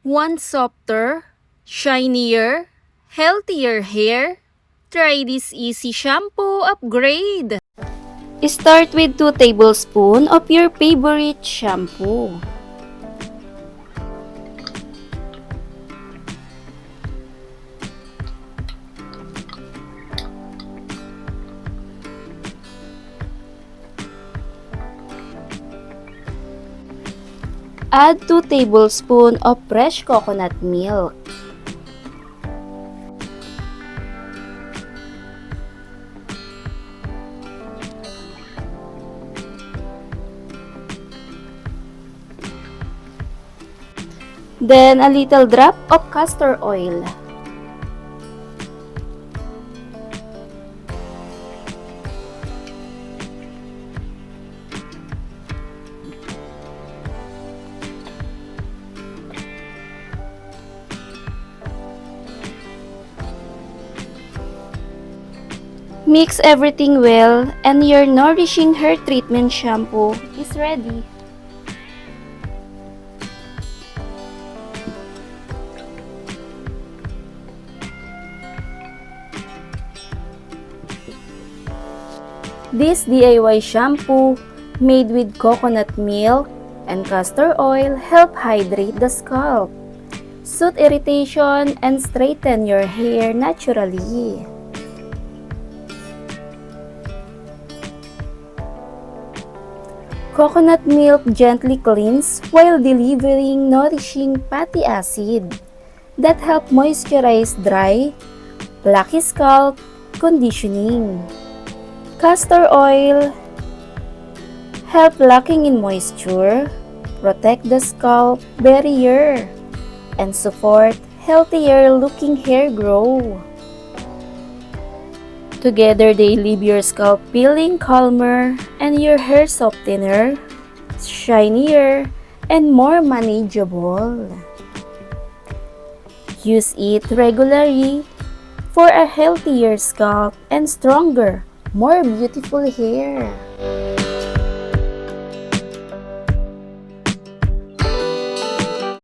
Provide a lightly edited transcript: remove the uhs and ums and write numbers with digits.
Want softer, shinier, healthier hair? Try this easy shampoo upgrade. Start with 2 tablespoons of your favorite shampoo. Add 2 tablespoons of fresh coconut milk. Then a little drop of castor oil. Mix everything well and your nourishing hair treatment shampoo is ready. This DIY shampoo made with coconut milk and castor oil help hydrate the scalp, soothe irritation, and straighten your hair naturally. Coconut milk gently cleans while delivering nourishing fatty acid that help moisturize dry, flaky scalp conditioning. Castor oil help locking in moisture, protect the scalp barrier, and support healthier looking hair grow. Together, they leave your scalp feeling calmer and your hair softer, shinier, and more manageable. Use it regularly for a healthier scalp and stronger, more beautiful hair.